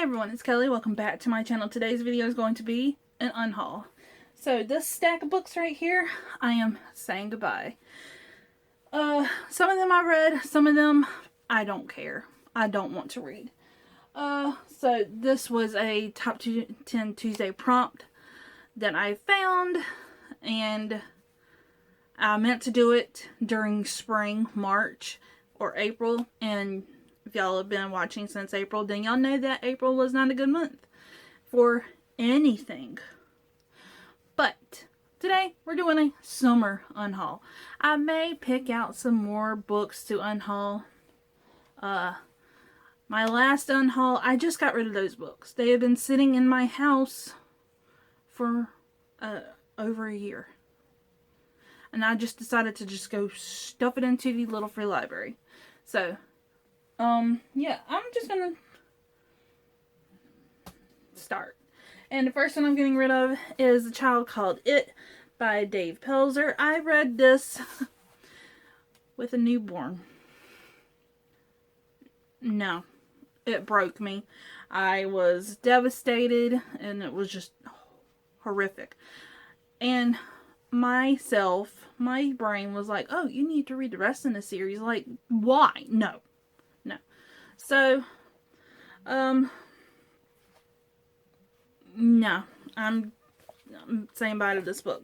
Hey everyone, it's Kelly. Welcome back to my channel. Today's video is going to be an unhaul. So this stack of books right here, I am saying goodbye. Some of them I read, some of them I don't care. I don't want to read. So this was a top 10 Tuesday prompt that I found, and I meant to do it during spring, March, or April, and if y'all have been watching since April, then y'all know that April was not a good month for anything. But today we're doing a summer unhaul. I may pick out some more books to unhaul. My last unhaul, I just got rid of those books. They have been sitting in my house for over a year. And I just decided to just go stuff it into the little free library. So, yeah, I'm just gonna start. And the first one I'm getting rid of is A Child Called It by Dave Pelzer. I read this with a newborn. No, it broke me. I was devastated, and it was just horrific. And my brain was like, oh, you need to read the rest in the series. Like, why? No. So, no, I'm saying bye to this book.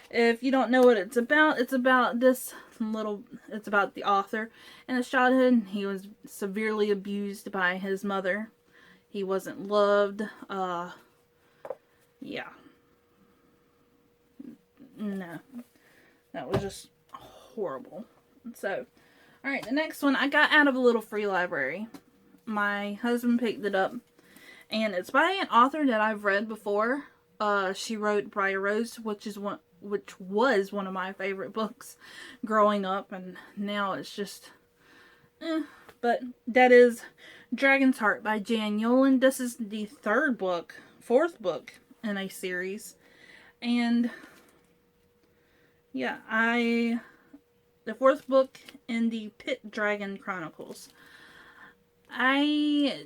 If you don't know what it's about it's about the author. In his childhood, he was severely abused by his mother. He wasn't loved. Yeah. No. That was just horrible. So, alright, the next one I got out of a little free library. My husband picked it up. And it's by an author that I've read before. She wrote Briar Rose, which was one of my favorite books growing up. And now it's just... But that is Dragon's Heart by Jan Yolen. This is the fourth book in a series. And... yeah, the fourth book in the Pit Dragon Chronicles. I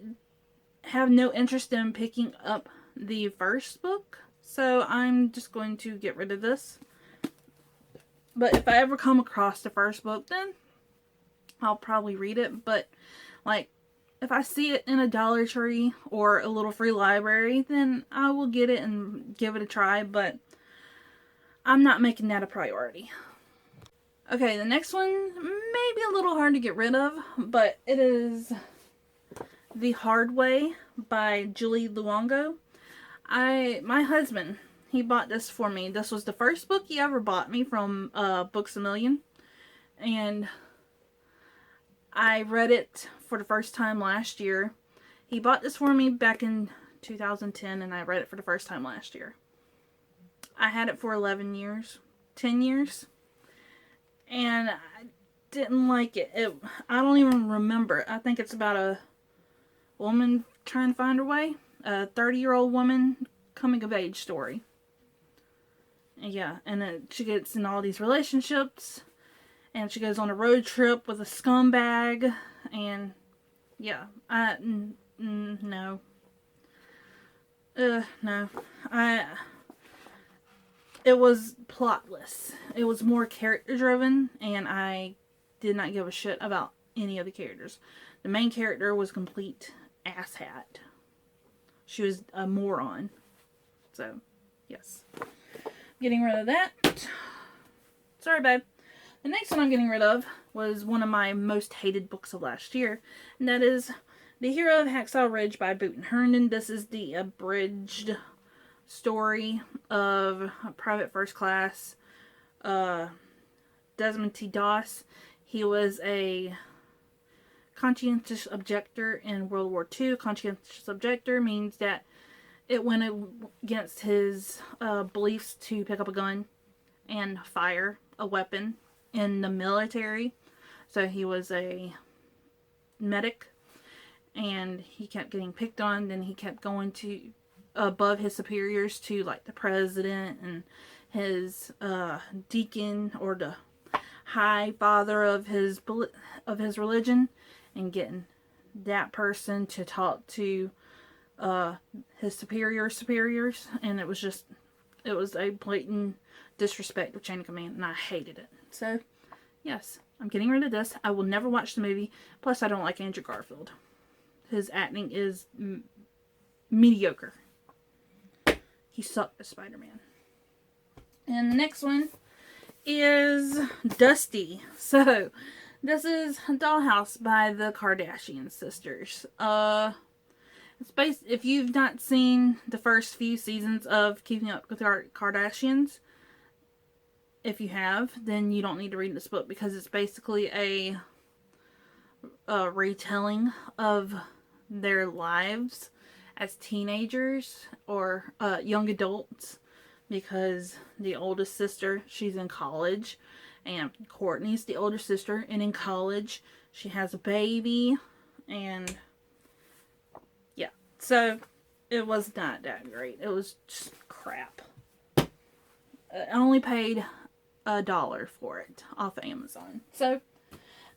have no interest in picking up the first book, so I'm just going to get rid of this. But if I ever come across the first book, then I'll probably read it. But, like, if I see it in a Dollar Tree or a little free library, then I will get it and give it a try, but I'm not making that a priority. Okay, the next one may be a little hard to get rid of, but it is The Hard Way by Julie Luongo. My husband, he bought this for me. This was the first book he ever bought me from Books A Million. And I read it for the first time last year. He bought this for me back in 2010, and I read it for the first time last year. I had it for 10 years, and I didn't like it. I don't even remember. I think it's about a woman trying to find her way. A 30-year-old woman coming of age story. Yeah, and then she gets in all these relationships, and she goes on a road trip with a scumbag, and yeah, no. No. It was plotless. It was more character driven, and I did not give a shit about any of the characters. The main character was complete asshat. She was a moron. So, yes. Getting rid of that. Sorry, babe. The next one I'm getting rid of was one of my most hated books of last year, and that is The Hero of Hacksaw Ridge by Boot Herndon. This is the abridged story of Private First Class Desmond T. Doss. He was a conscientious objector in World War II. Conscientious objector means that it went against his beliefs to pick up a gun and fire a weapon in the military. So he was a medic, and he kept getting picked on. Then he kept going to above his superiors to, like, the president and his deacon or the high father of his religion, and getting that person to talk to his superiors, and it was a blatant disrespect of chain of command, and I hated it. So, yes, I'm getting rid of this. I will never watch the movie. Plus, I don't like Andrew Garfield. His acting is mediocre. He sucked as Spider-Man. And the next one is Dusty. So, this is Dollhouse by the Kardashian sisters. If you've not seen the first few seasons of Keeping Up with the Kardashians, if you have, then you don't need to read this book, because it's basically a retelling of their lives as teenagers or young adults, because the oldest sister, she's in college, and Courtney's the older sister, and in college she has a baby, and yeah, so it was not that great. It was just crap. I only paid $1 for it off of Amazon. So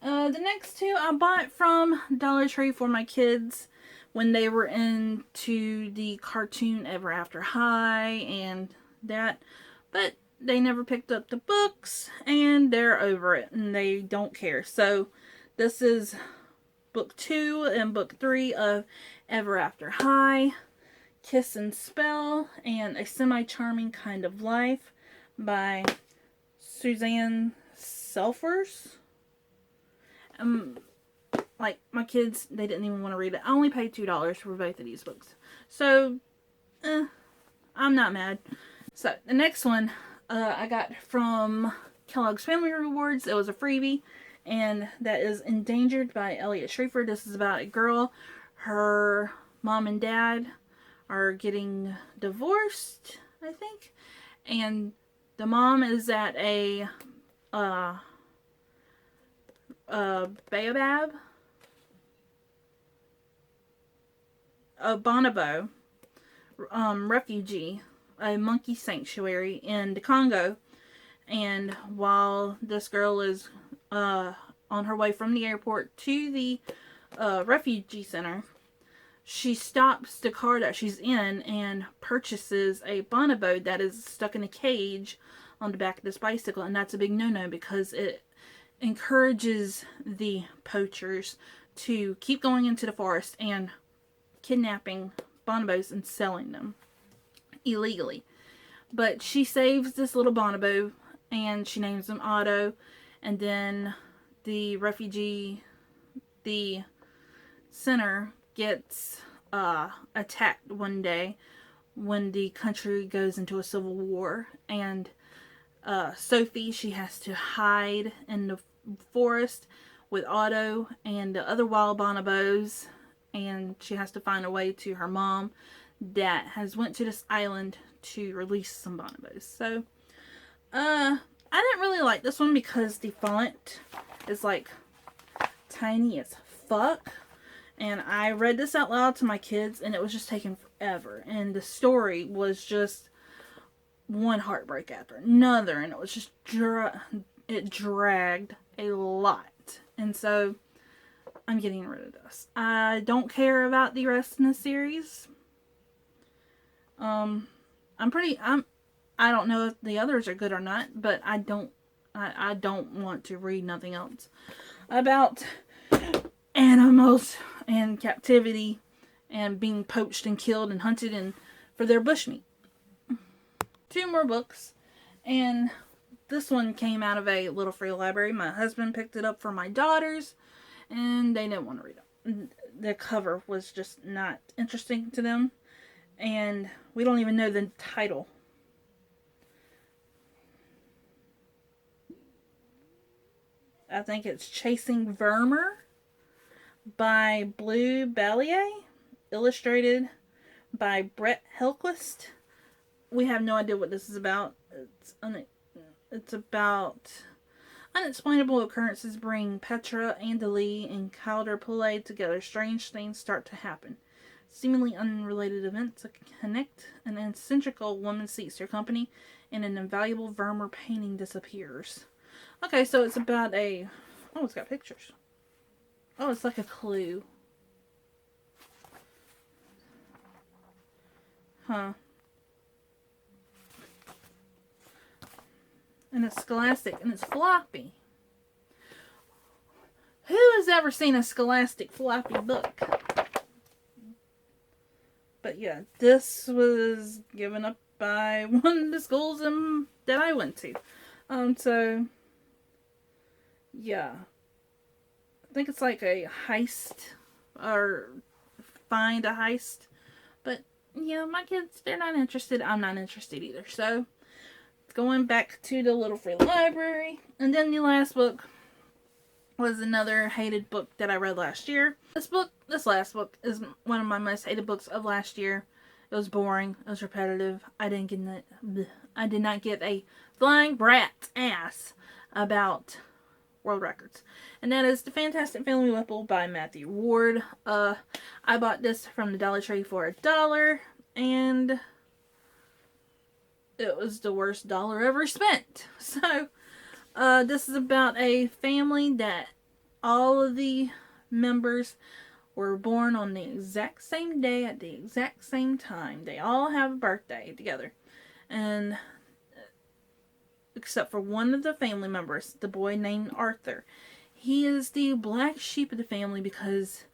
the next two I bought from Dollar Tree for my kids when they were into the cartoon Ever After High and that, but they never picked up the books and they're over it and they don't care. So this is book 2 and book 3 of Ever After High, Kiss and Spell, and A Semi-Charming Kind of Life by Suzanne Selfers. Like, my kids, they didn't even want to read it. I only paid $2 for both of these books. So, I'm not mad. So, the next one I got from Kellogg's Family Rewards. It was a freebie, and that is Endangered by Elliot Schreifer. This is about a girl. Her mom and dad are getting divorced, I think. And the mom is at a baobab, a bonobo refugee, a monkey sanctuary in the Congo. And while this girl is on her way from the airport to the refugee center, she stops the car that she's in and purchases a bonobo that is stuck in a cage on the back of this bicycle. And that's a big no-no, because it encourages the poachers to keep going into the forest and kidnapping bonobos and selling them illegally. But she saves this little bonobo and she names him Otto, and then the center gets attacked one day when the country goes into a civil war, and Sophie, she has to hide in the forest with Otto and the other wild bonobos, and she has to find a way to her mom that has went to this island to release some bonobos. So I didn't really like this one because the font is like tiny as fuck, and I read this out loud to my kids and it was just taking forever, and the story was just one heartbreak after another, and it was just it dragged a lot, and so I'm getting rid of this. I don't care about the rest in the series. I don't know if the others are good or not, but I don't want to read nothing else about animals and captivity and being poached and killed and hunted and for their bushmeat. 2 more books, and this one came out of a little free library. My husband picked it up for my daughters, and they didn't want to read it. The cover was just not interesting to them, and we don't even know the title. I think it's Chasing Vermeer by Blue Ballier, illustrated by Brett Helquist. We have no idea what this is about. It's about unexplainable occurrences bring Petra, Andalee, and Calder Poulet together. Strange things start to happen. Seemingly unrelated events connect. An eccentric old woman seeks her company, and an invaluable Vermeer painting disappears. Okay, so it's about a... Oh, it's got pictures. Oh, it's like a clue. Huh. And it's Scholastic, and it's floppy. Who has ever seen a Scholastic floppy book? But yeah, this was given up by one of the schools that I went to. So, yeah. I think it's like a heist, or find a heist. But, yeah, my kids, they're not interested. I'm not interested either. So, going back to the Little Free Library. And then the last book was another hated book that I read last year. This last book is one of my most hated books of last year. It was boring. It was repetitive. I did not get a flying rat's ass about world records. And that is The Fantastic Family Whipple by Matthew Ward. I bought this from the Dollar Tree for $1, and it was the worst dollar ever spent. So, this is about a family that all of the members were born on the exact same day at the exact same time. They all have a birthday together. And except for one of the family members, the boy named Arthur. He is the black sheep of the family because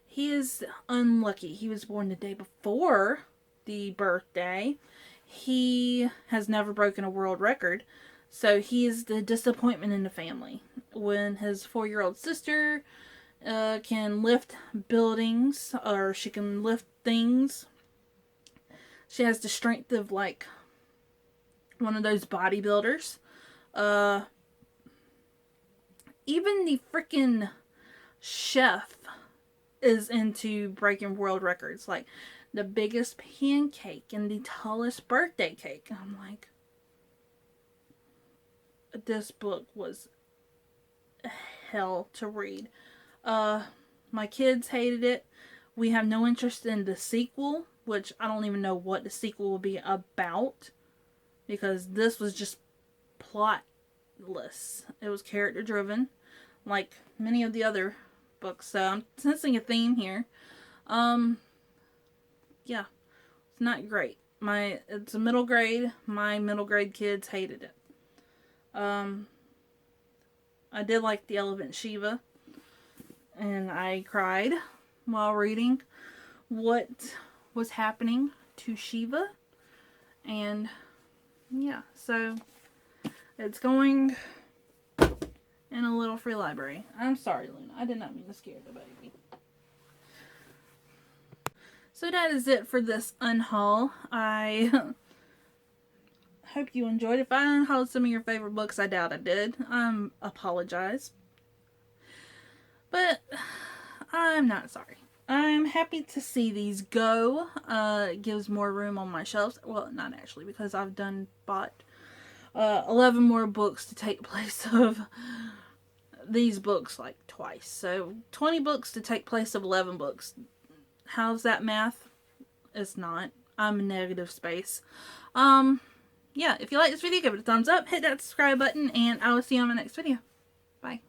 he is unlucky. He was born the day before the birthday. He has never broken a world record. So he is the disappointment in the family. When his 4-year-old sister can lift buildings, or she can lift things, she has the strength of like one of those bodybuilders. Even the freaking chef is into breaking world records. Like the biggest pancake and the tallest birthday cake. I'm like, this book was hell to read. My kids hated it. We have no interest in the sequel, which I don't even know what the sequel will be about, because this was just plotless. It was character driven, like many of the other books. So I'm sensing a theme here. Yeah, it's not great. It's a middle grade. My middle grade kids hated it. I did like the elephant Shiva, and I cried while reading what was happening to Shiva. And yeah, so it's going in a Little Free Library. I'm sorry, Luna. I did not mean to scare the baby. So that is it for this unhaul. I hope you enjoyed. If I unhauled some of your favorite books, I doubt I did. Apologize. But I'm not sorry. I'm happy to see these go. It gives more room on my shelves. Well, not actually, because I've bought 11 more books to take place of these books like twice. So 20 books to take place of 11 books. How's that math? It's not. I'm in negative space. Yeah, if you like this video, give it a thumbs up, hit that subscribe button, and I will see you on my next video. Bye.